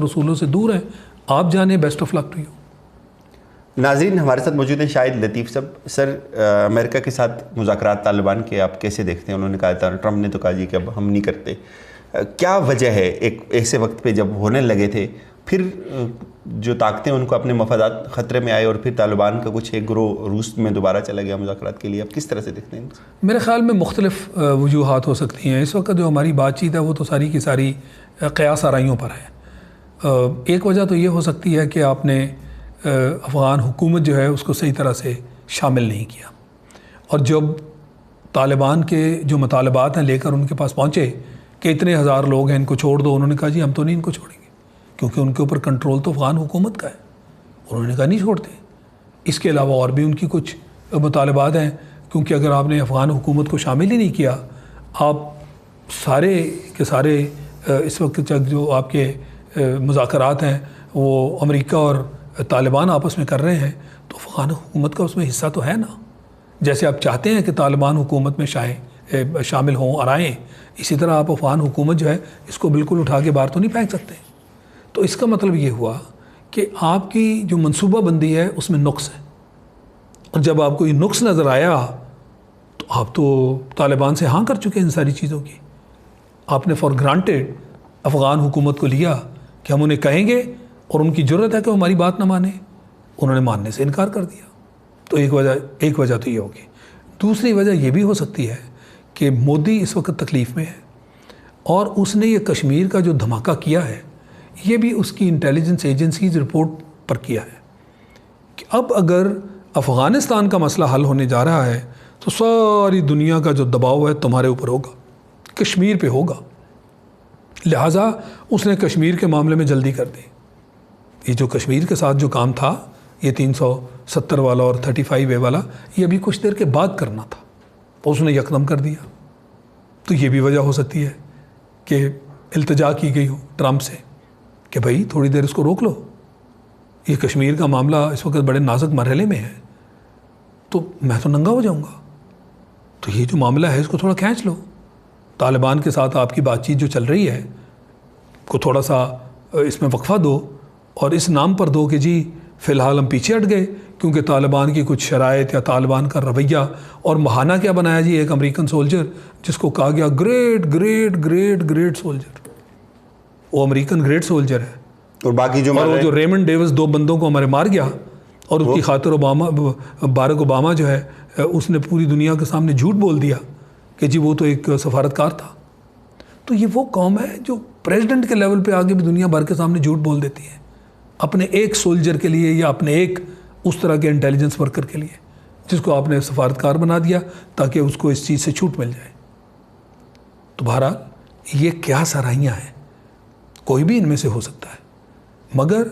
رسولوں سے دور ہیں. آپ جانیں. Best of luck to you. ناظرین ہمارے ساتھ موجود ہیں شاہد لطیف صاحب. سر امریکہ کے ساتھ مذاکرات طالبان کے آپ کیسے دیکھتے ہیں؟ انہوں نے کہا تھا, ٹرمپ نے تو کہا جی کہ اب ہم نہیں کرتے. کیا وجہ ہے ایک ایسے وقت پہ جب ہونے لگے تھے پھر جو طاقتیں ان کو اپنے مفادات خطرے میں آئے اور پھر طالبان کا کچھ ایک گروہ روس میں دوبارہ چلا گیا مذاکرات کے لیے؟ آپ کس طرح سے دیکھتے ہیں؟ میرے خیال میں مختلف وجوہات ہو سکتی ہیں. اس وقت جو ہماری بات چیت ہے وہ تو ساری کی ساری قیاس آرائیوں پر ہے. ایک وجہ تو یہ ہو سکتی ہے کہ آپ نے افغان حکومت جو ہے اس کو صحیح طرح سے شامل نہیں کیا, اور جب طالبان کے جو مطالبات ہیں لے کر ان کے پاس پہنچے کہ اتنے ہزار لوگ ہیں ان کو چھوڑ دو, انہوں نے کہا جی ہم تو نہیں ان کو چھوڑیں گے, کیونکہ ان کے اوپر کنٹرول تو افغان حکومت کا ہے. انہوں نے کہا نہیں چھوڑتے. اس کے علاوہ اور بھی ان کی کچھ مطالبات ہیں, کیونکہ اگر آپ نے افغان حکومت کو شامل ہی نہیں کیا, آپ سارے کے سارے اس وقت تک جو آپ کے مذاکرات ہیں وہ امریکہ اور طالبان آپس میں کر رہے ہیں, تو افغان حکومت کا اس میں حصہ تو ہے نا. جیسے آپ چاہتے ہیں کہ طالبان حکومت میں شامل ہوں اور آئیں, اسی طرح آپ افغان حکومت جو ہے اس کو بالکل اٹھا کے باہر تو نہیں پھینک سکتے. تو اس کا مطلب یہ ہوا کہ آپ کی جو منصوبہ بندی ہے اس میں نقص ہے, اور جب آپ کو یہ نقص نظر آیا تو آپ تو طالبان سے ہاں کر چکے ہیں ان ساری چیزوں کی. آپ نے فار گرانٹیڈ افغان حکومت کو لیا کہ ہم انہیں کہیں گے اور ان کی جرت ہے کہ وہ ہماری بات نہ مانیں. انہوں نے ماننے سے انکار کر دیا. تو ایک وجہ تو یہ ہوگی. دوسری وجہ یہ بھی ہو سکتی ہے کہ مودی اس وقت تکلیف میں ہے, اور اس نے یہ کشمیر کا جو دھماکہ کیا ہے یہ بھی اس کی انٹیلیجنس ایجنسیز رپورٹ پر کیا ہے کہ اب اگر افغانستان کا مسئلہ حل ہونے جا رہا ہے تو ساری دنیا کا جو دباؤ ہے تمہارے اوپر ہوگا, کشمیر پہ ہوگا. لہٰذا اس نے کشمیر کے معاملے میں جلدی کر دی. یہ جو کشمیر کے ساتھ جو کام تھا, یہ 370 والا اور 35A والا, یہ ابھی کچھ دیر کے بعد کرنا تھا, اس نے یکدم کر دیا. تو یہ بھی وجہ ہو سکتی ہے کہ التجا کی گئی ہو ٹرمپ سے کہ بھائی تھوڑی دیر اس کو روک لو, یہ کشمیر کا معاملہ اس وقت بڑے نازک مرحلے میں ہے, تو میں تو ننگا ہو جاؤں گا, تو یہ جو معاملہ ہے اس کو تھوڑا کھینچ لو. طالبان کے ساتھ آپ کی بات چیت جو چل رہی ہے کو تھوڑا سا اس میں وقفہ دو, اور اس نام پر دو کہ جی فی الحال ہم پیچھے ہٹ گئے کیونکہ طالبان کی کچھ شرائط یا طالبان کا رویہ. اور ماہانہ کیا بنایا جی, ایک امریکن سولجر جس کو کہا گیا great great great great soldier, وہ امریکن گریٹ سولجر ہے, اور باقی جو وہ جو ریمنڈ ڈیوس 2 بندوں کو ہمارے مار گیا, اور اس کی خاطر بارک اوباما جو ہے اس نے پوری دنیا کے سامنے جھوٹ بول دیا کہ جی وہ تو ایک سفارتکار تھا. تو یہ وہ قوم ہے جو پریزیڈنٹ کے لیول پہ آگے بھی دنیا بھر کے سامنے جھوٹ بول دیتی ہے اپنے ایک سولجر کے لیے یا اپنے ایک اس طرح کے انٹیلیجنس ورکر کے لیے جس کو آپ نے سفارتکار بنا دیا تاکہ اس کو اس چیز سے چھوٹ مل جائے. تو بہرحال یہ کیا سرائیاں ہیں, کوئی بھی ان میں سے ہو سکتا ہے, مگر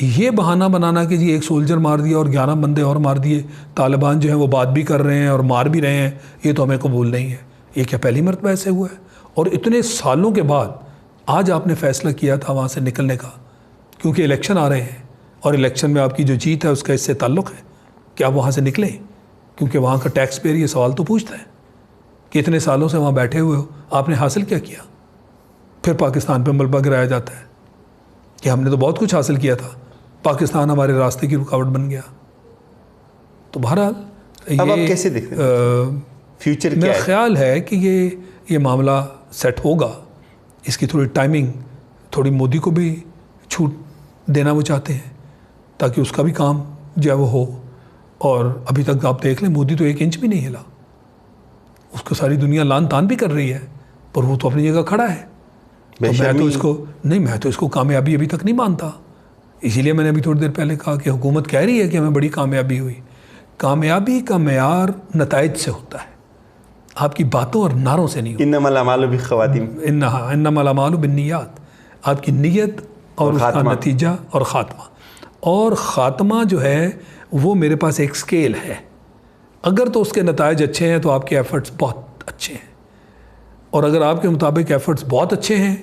یہ بہانہ بنانا کہ جی ایک سولجر مار دیا اور 11 بندے اور مار دیے, طالبان جو ہیں وہ بات بھی کر رہے ہیں اور مار بھی رہے ہیں, یہ تو ہمیں قبول نہیں ہے. یہ کیا پہلی مرتبہ ایسے ہوا ہے؟ اور اتنے سالوں کے بعد آج آپ نے فیصلہ کیا تھا وہاں سے نکلنے کا, کیونکہ الیکشن آ رہے ہیں اور الیکشن میں آپ کی جو جیت ہے اس کا اس سے تعلق ہے کہ آپ وہاں سے نکلیں, کیونکہ وہاں کا ٹیکس پیئر یہ سوال تو پوچھتا ہے کہ اتنے سالوں سے وہاں بیٹھے ہوئے ہو, آپ نے حاصل کیا کیا؟ پھر پاکستان پہ ملبہ گرایا جاتا ہے کہ ہم نے تو بہت کچھ حاصل کیا تھا, پاکستان ہمارے راستے کی رکاوٹ بن گیا. تو بہرحال اب آپ کیسے دیکھتے ہیں فیوچر؟ میرا خیال ہے کہ یہ معاملہ سیٹ ہوگا. اس کی تھوڑی ٹائمنگ, تھوڑی مودی کو بھی چھوٹ دینا وہ چاہتے ہیں تاکہ اس کا بھی کام جو ہے وہ ہو. اور ابھی تک آپ دیکھ لیں مودی تو 1 انچ بھی نہیں ہلا, اس کو ساری دنیا لان تان بھی کر رہی ہے پر وہ تو اپنی جگہ کھڑا ہے. تو میں تو اس کو کامیابی ابھی تک نہیں مانتا. اسی لیے میں نے ابھی تھوڑی دیر پہلے کہا کہ حکومت کہہ رہی ہے کہ ہمیں بڑی کامیابی ہوئی. کامیابی کا معیار نتائج سے ہوتا ہے, آپ کی باتوں اور نعروں سے نہیں ہوتا. انما الاعمال بالخواتیم, انما الاعمال بالنیات, آپ کی نیت اور اس کا نتیجہ اور خاتمہ. اور خاتمہ جو ہے وہ میرے پاس ایک سکیل ہے, اگر تو اس کے نتائج اچھے ہیں تو آپ کے ایفرٹس بہت اچھے ہیں, اور اگر آپ کے مطابق ایفرٹس بہت اچھے ہیں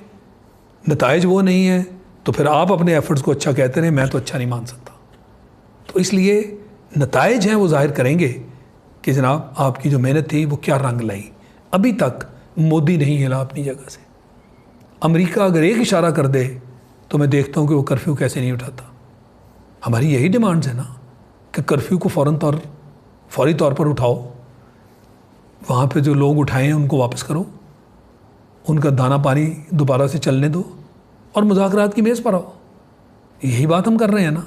نتائج وہ نہیں ہیں تو پھر آپ اپنے ایفرٹس کو اچھا کہتے رہیں, میں تو اچھا نہیں مان سکتا. تو اس لیے نتائج ہیں وہ ظاہر کریں گے کہ جناب آپ کی جو محنت تھی وہ کیا رنگ لائی. ابھی تک مودی نہیں ہلا اپنی جگہ سے. امریکہ اگر ایک اشارہ کر دے تو میں دیکھتا ہوں کہ وہ کرفیو کیسے نہیں اٹھاتا. ہماری یہی ڈیمانڈز ہیں نا کہ کرفیو کو فوری طور پر اٹھاؤ, وہاں پہ جو لوگ اٹھائے ہیں ان کو واپس کرو, ان کا دانہ پانی دوبارہ سے چلنے دو اور مذاکرات کی میز پر آؤ. یہی بات ہم کر رہے ہیں نا.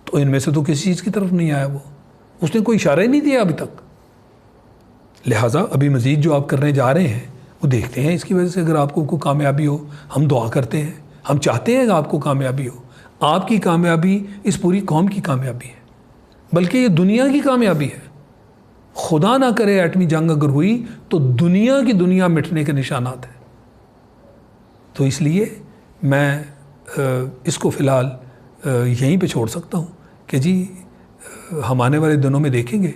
تو ان میں سے تو کسی چیز کی طرف نہیں آیا, اس نے کوئی اشارہ ہی نہیں دیا ابھی تک. لہٰذا ابھی مزید جو آپ کرنے جا رہے ہیں وہ دیکھتے ہیں. اس کی وجہ سے اگر آپ کو کوئی کامیابی ہو, ہم دعا کرتے ہیں, ہم چاہتے ہیں کہ آپ کو کامیابی ہو. آپ کی کامیابی اس پوری قوم کی کامیابی ہے, بلکہ یہ دنیا کی کامیابی ہے. خدا نہ کرے ایٹمی جنگ اگر ہوئی تو دنیا کی دنیا مٹنے کے نشانات ہیں. تو اس لیے میں اس کو فی الحال یہیں پہ چھوڑ سکتا ہوں کہ جی ہم آنے والے دنوں میں دیکھیں گے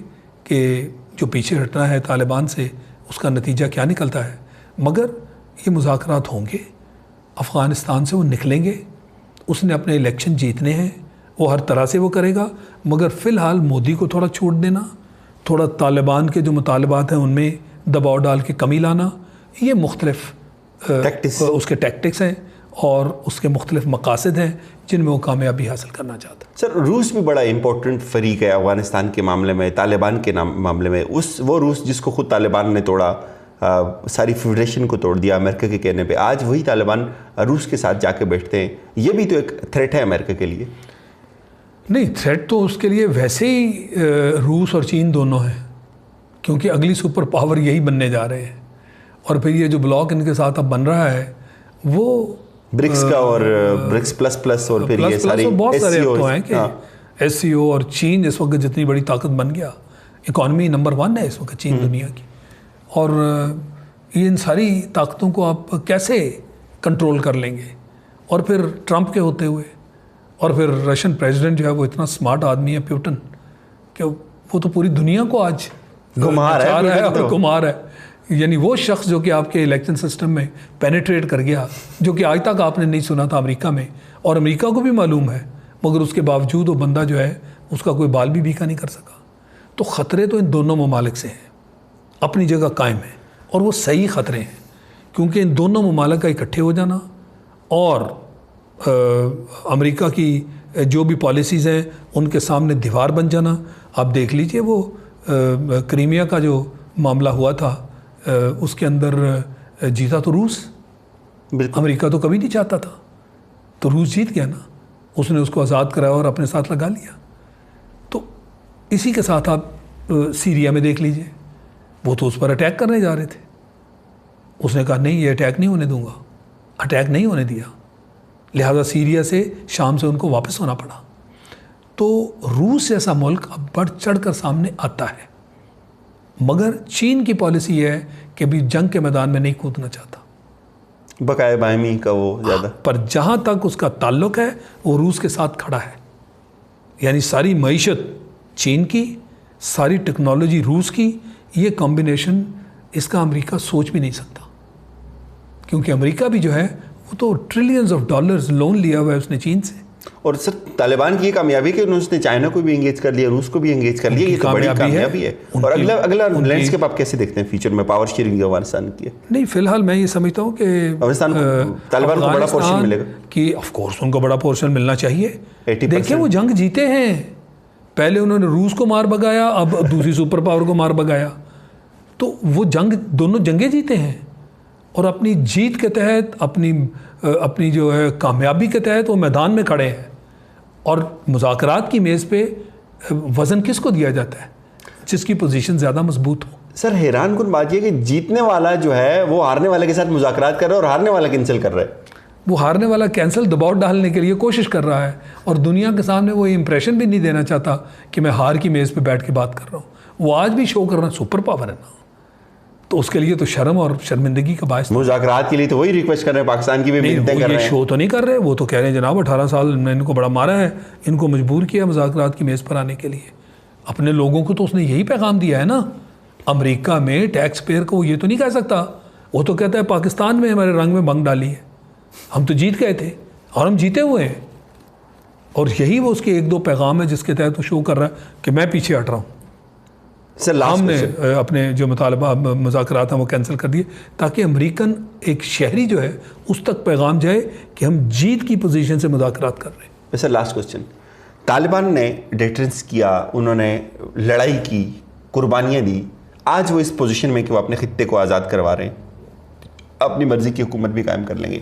کہ جو پیچھے ہٹنا ہے طالبان سے اس کا نتیجہ کیا نکلتا ہے. مگر یہ مذاکرات ہوں گے, افغانستان سے وہ نکلیں گے, اس نے اپنے الیکشن جیتنے ہیں, وہ ہر طرح سے وہ کرے گا. مگر فی الحال مودی کو تھوڑا چھوٹ دینا, تھوڑا طالبان کے جو مطالبات ہیں ان میں دباؤ ڈال کے کمی لانا, یہ مختلف اس کے ٹیکٹکس ہیں اور اس کے مختلف مقاصد ہیں جن میں وہ کامیابی حاصل کرنا چاہتا ہے. سر روس بھی بڑا امپورٹنٹ فریق ہے افغانستان کے معاملے میں, طالبان کے معاملے میں. وہ روس جس کو خود طالبان نے توڑا, ساری فیڈریشن کو توڑ دیا امریکہ کے کہنے پہ, آج وہی طالبان روس کے ساتھ جا کے بیٹھتے ہیں. یہ بھی تو ایک تھریٹ ہے امریکہ کے لیے. نہیں, تھریٹ تو اس کے لیے ویسے ہی روس اور چین دونوں ہیں, کیونکہ اگلی سپر پاور یہی بننے جا رہے ہیں. اور پھر یہ جو بلاک ان کے ساتھ اب بن رہا ہے وہ برکس کا اور برکس پلس اور پھر یہ ساری بہت سارے تو ہیں کہ ایس سی او, اور چین اس وقت جتنی بڑی طاقت بن گیا, اکانومی نمبر 1 ہے اس وقت چین دنیا کی. اور یہ ان ساری طاقتوں کو آپ کیسے کنٹرول کر لیں گے؟ اور پھر ٹرمپ کے ہوتے ہوئے, اور پھر رشین پریزیڈنٹ جو ہے وہ اتنا سمارٹ آدمی ہے پیوٹن, کہ وہ تو پوری دنیا کو آج گھمار ہے. یعنی وہ شخص جو کہ آپ کے الیکشن سسٹم میں پینیٹریٹ کر گیا, جو کہ آج تک آپ نے نہیں سنا تھا امریکہ میں, اور امریکہ کو بھی معلوم ہے, مگر اس کے باوجود وہ بندہ جو ہے اس کا کوئی بال بھی بیکا نہیں کر سکا. تو خطرے تو ان دونوں ممالک سے ہیں, اپنی جگہ قائم ہیں, اور وہ صحیح خطرے ہیں, کیونکہ ان دونوں ممالک کا اکٹھے ہو جانا اور امریکہ کی جو بھی پالیسیز ہیں ان کے سامنے دیوار بن جانا. آپ دیکھ لیجئے وہ کریمیا کا جو معاملہ ہوا تھا, اس کے اندر جیتا تو روس, امریکہ تو کبھی نہیں چاہتا تھا, تو روس جیت گیا نا, اس نے اس کو آزاد کرایا اور اپنے ساتھ لگا لیا. تو اسی کے ساتھ آپ سیریا میں دیکھ لیجئے, وہ تو اس پر اٹیک کرنے جا رہے تھے, اس نے کہا نہیں یہ اٹیک نہیں ہونے دوں گا, اٹیک نہیں ہونے دیا, لہذا سیریا سے شام سے ان کو واپس ہونا پڑا. تو روس جیسا ملک اب بڑھ چڑھ کر سامنے آتا ہے, مگر چین کی پالیسی ہے کہ بھی جنگ کے میدان میں نہیں کودنا چاہتا, بقائے باہمی کا وہ زیادہ, پر جہاں تک اس کا تعلق ہے وہ روس کے ساتھ کھڑا ہے. یعنی ساری معیشت چین کی, ساری ٹیکنالوجی روس کی, یہ کمبینیشن اس کا امریکہ سوچ بھی نہیں سکتا, کیونکہ امریکہ بھی جو ہے وہ تو ٹریلینز آف ڈالرز لون لیا ہوا ہے اس نے چین سے. اور سر طالبان کی یہ کامیابی کہ انہوں نے چائنا کو بھی انگیج کر لیا, روس کو بھی انگیج کر لیا, یہ تو بڑی کامیابی ہے. اور اگلا لینڈسکیپ آپ کیسے دیکھتے ہیں فیوچر میں پاور شیئرنگ جو افغانستان کی ہے؟ نہیں, فی الحال میں یہ سمجھتا ہوں کہ افغانستان طالبان کو بڑا پورشن ملے گا, کہ آف کورس ان کو بڑا پورشن ملنا چاہیے. 80%. دیکھیں وہ جنگ جیتے ہیں, پہلے انہوں نے روس کو مار بگایا, اب دوسری سپر پاور کو مار بگایا, تو وہ جنگ دونوں جنگیں جیتے ہیں, اور اپنی جیت کے تحت, اپنی جو ہے کامیابی کے تحت وہ میدان میں کھڑے ہیں. اور مذاکرات کی میز پہ وزن کس کو دیا جاتا ہے؟ جس کی پوزیشن زیادہ مضبوط ہو. سر حیران کن بات یہ کہ جیتنے والا جو ہے وہ ہارنے والے کے ساتھ مذاکرات کر رہا ہے, اور ہارنے والا کینسل کر رہا ہے. وہ ہارنے والا کینسل دباؤ ڈالنے کے لیے کوشش کر رہا ہے, اور دنیا کے سامنے وہ امپریشن بھی نہیں دینا چاہتا کہ میں ہار کی میز پہ بیٹھ کے بات کر رہا ہوں. وہ آج بھی شو کر رہا ہے سپر پاور ہے نا, تو اس کے لیے تو شرم اور شرمندگی کا باعث. مذاکرات کے لیے تو وہی ریکویسٹ کر رہے ہیں, پاکستان کی بھی منتیں کر رہے ہیں. یہ شو تو نہیں کر رہے, وہ تو کہہ رہے ہیں جناب 18 سال میں ان کو بڑا مارا ہے, ان کو مجبور کیا مذاکرات کی میز پر آنے کے لیے. اپنے لوگوں کو تو اس نے یہی پیغام دیا ہے نا. امریکہ میں ٹیکس پیئر کو یہ تو نہیں کہہ سکتا, وہ تو کہتا ہے پاکستان میں ہمارے رنگ میں بنگ ڈالی ہے, ہم تو جیت گئے تھے اور ہم جیتے ہوئے ہیں. اور یہی وہ اس کے 1-2 پیغام ہے جس کے تحت وہ شو کر رہا ہے کہ میں پیچھے ہٹ رہا ہوں. ہم نے اپنے جو مطالبہ مذاکرات ہیں وہ کینسل کر دیے تاکہ امریکن ایک شہری جو ہے اس تک پیغام جائے کہ ہم جیت کی پوزیشن سے مذاکرات کر رہے ہیں. سر لاسٹ کوسچن, طالبان نے ڈیٹرنس کیا, انہوں نے لڑائی کی, قربانیاں دی, آج وہ اس پوزیشن میں کہ وہ اپنے خطے کو آزاد کروا رہے ہیں, اپنی مرضی کی حکومت بھی قائم کر لیں گے.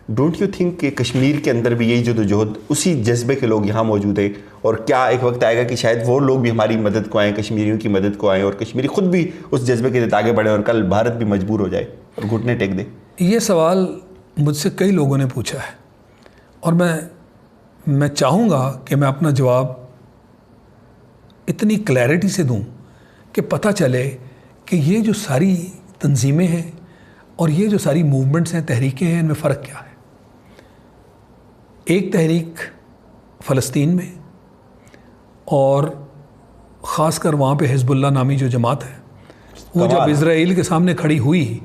ڈونٹ یو تھنک کہ کشمیر کے اندر بھی یہی جدوجہد, اسی جذبے کے لوگ یہاں موجود ہیں, اور کیا ایک وقت آئے گا کہ شاید وہ لوگ بھی ہماری مدد کو آئیں, کشمیریوں کی مدد کو آئیں, اور کشمیری خود بھی اس جذبے کے تحت آگے بڑھیں, اور کل بھارت بھی مجبور ہو جائے اور گھٹنے ٹیک دے؟ یہ سوال مجھ سے کئی لوگوں نے پوچھا ہے, اور میں چاہوں گا کہ میں اپنا جواب اتنی کلیئرٹی سے دوں کہ پتہ چلے کہ یہ جو ساری تنظیمیں ہیں اور یہ جو ساری موومنٹس ہیں, تحریکیں ہیں, ان میں فرق کیا ہے. ایک تحریک فلسطین میں, اور خاص کر وہاں پہ حزب اللہ نامی جو جماعت ہے, وہ جب اسرائیل کے سامنے کھڑی ہوئی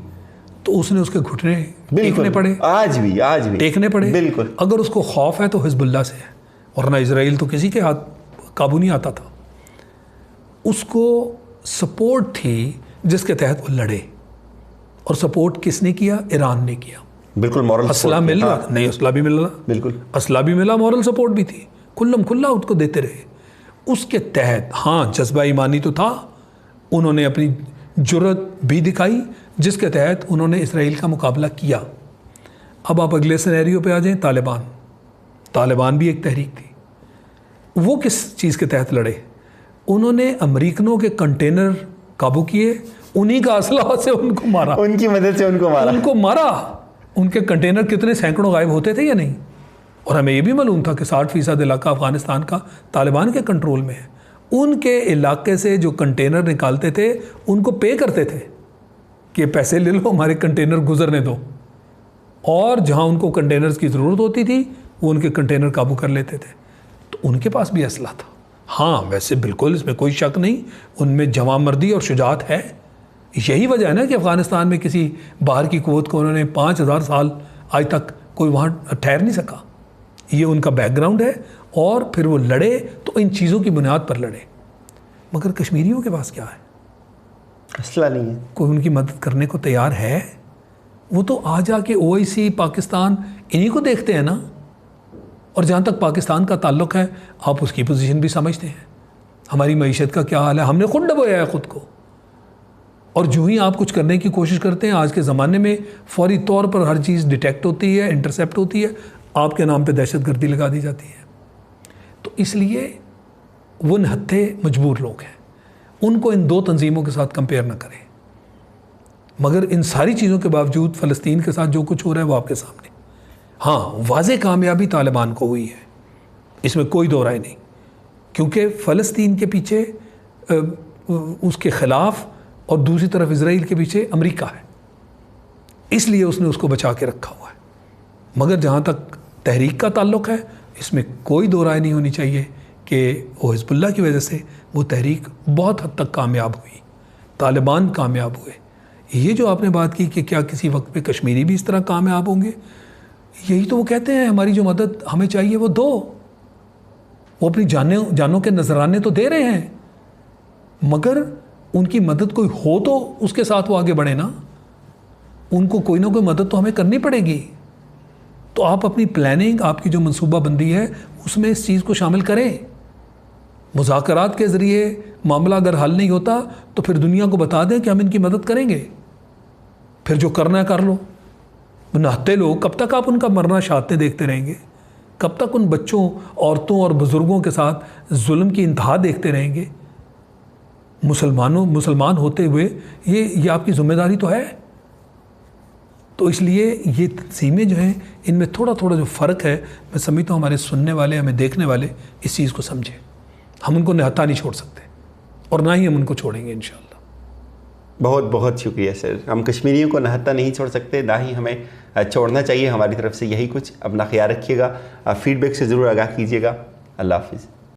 تو اس نے اس کے گھٹنے ٹیکنے پڑے, آج بھی ٹیکنے پڑے. بالکل. اگر اس کو خوف ہے تو حزب اللہ سے ہے, ورنہ اسرائیل تو کسی کے ہاتھ قابو نہیں آتا تھا. اس کو سپورٹ تھی جس کے تحت وہ لڑے, اور سپورٹ کس نے کیا؟ ایران نے کیا. بالکل. مورل اسلحہ مل رہا, نہیں اسلحہ بھی مل رہا, بالکل اسلحہ بھی ملا, مورل سپورٹ بھی تھی, کھلم کھلا اس کو دیتے رہے. اس کے تحت ہاں جذبہ ایمانی تو تھا, انہوں نے اپنی جرت بھی دکھائی جس کے تحت انہوں نے اسرائیل کا مقابلہ کیا. اب آپ اگلے سینیریو پہ آ جائیں, طالبان بھی ایک تحریک تھی. وہ کس چیز کے تحت لڑے؟ انہوں نے امریکنوں کے کنٹینر قابو کیے, انہی کا اسلحہ سے ان کو مارا, ان کی مدد سے ان کو مارا. ان کے کنٹینر کتنے سینکڑوں غائب ہوتے تھے یا نہیں؟ اور ہمیں یہ بھی معلوم تھا کہ 60% علاقہ افغانستان کا طالبان کے کنٹرول میں ہے. ان کے علاقے سے جو کنٹینر نکالتے تھے ان کو پے کرتے تھے کہ پیسے لے لو, ہمارے کنٹینر گزرنے دو, اور جہاں ان کو کنٹینرز کی ضرورت ہوتی تھی وہ ان کے کنٹینر قابو کر لیتے تھے. تو ان کے پاس بھی اسلحہ تھا. ہاں ویسے بالکل اس میں کوئی شک نہیں, ان میں جواں مردی اور شجاعت ہے. یہی وجہ ہے نا کہ افغانستان میں کسی باہر کی قوت کو انہوں نے 5000 سال آج تک کوئی وہاں ٹھہر نہیں سکا. یہ ان کا بیک گراؤنڈ ہے, اور پھر وہ لڑے تو ان چیزوں کی بنیاد پر لڑے. مگر کشمیریوں کے پاس کیا ہے؟ اسلحہ نہیں ہے. کوئی ان کی مدد کرنے کو تیار ہے؟ وہ تو آ جا کے OIC پاکستان انہی کو دیکھتے ہیں نا. اور جہاں تک پاکستان کا تعلق ہے, آپ اس کی پوزیشن بھی سمجھتے ہیں, ہماری معیشت کا کیا حال ہے, ہم نے خود ڈبویا ہے خود کو. اور جو ہی آپ کچھ کرنے کی کوشش کرتے ہیں, آج کے زمانے میں فوری طور پر ہر چیز ڈیٹیکٹ ہوتی ہے, انٹرسیپٹ ہوتی ہے, آپ کے نام پہ دہشت گردی لگا دی جاتی ہے. تو اس لیے وہ نہتھے مجبور لوگ ہیں, ان کو ان دو تنظیموں کے ساتھ کمپیئر نہ کریں. مگر ان ساری چیزوں کے باوجود فلسطین کے ساتھ جو کچھ ہو رہا ہے وہ آپ کے سامنے. ہاں واضح کامیابی طالبان کو ہوئی ہے, اس میں کوئی دو رائے نہیں, کیونکہ فلسطین کے پیچھے اس کے خلاف اور دوسری طرف اسرائیل کے پیچھے امریکہ ہے, اس لیے اس نے اس کو بچا کے رکھا ہوا ہے. مگر جہاں تک تحریک کا تعلق ہے, اس میں کوئی دو رائے نہیں ہونی چاہیے کہ وہ حزب اللہ کی وجہ سے وہ تحریک بہت حد تک کامیاب ہوئی, طالبان کامیاب ہوئے. یہ جو آپ نے بات کی کہ کیا کسی وقت پہ کشمیری بھی اس طرح کامیاب ہوں گے, یہی تو وہ کہتے ہیں ہماری جو مدد ہمیں چاہیے وہ دو. وہ اپنی جانوں کے نذرانے تو دے رہے ہیں, مگر ان کی مدد کوئی ہو تو اس کے ساتھ وہ آگے بڑھے نا. ان کو کوئی نہ کوئی مدد تو ہمیں کرنی پڑے گی. تو آپ اپنی پلاننگ, آپ کی جو منصوبہ بندی ہے اس میں اس چیز کو شامل کریں. مذاکرات کے ذریعے معاملہ اگر حل نہیں ہوتا تو پھر دنیا کو بتا دیں کہ ہم ان کی مدد کریں گے, پھر جو کرنا ہے کر لو. نہتے لوگ کب تک آپ ان کا مرنا شہادتیں دیکھتے رہیں گے؟ کب تک ان بچوں, عورتوں اور بزرگوں کے ساتھ ظلم کی انتہا دیکھتے رہیں گے؟ مسلمان ہوتے ہوئے یہ آپ کی ذمہ داری تو ہے. تو اس لیے یہ تنظیمیں جو ہیں ان میں تھوڑا جو فرق ہے, میں سمجھتا ہوں ہمارے سننے والے, ہمیں دیکھنے والے اس چیز کو سمجھیں. ہم ان کو نہتا نہیں چھوڑ سکتے, اور نہ ہی ہم ان کو چھوڑیں گے انشاءاللہ. بہت بہت شکریہ سر. ہم کشمیریوں کو نہتا نہیں چھوڑ سکتے, نہ ہی ہمیں چھوڑنا چاہیے. ہماری طرف سے یہی کچھ. اپنا خیال رکھیے گا, فیڈ بیک سے ضرور آگاہ کیجیے گا. اللہ حافظ.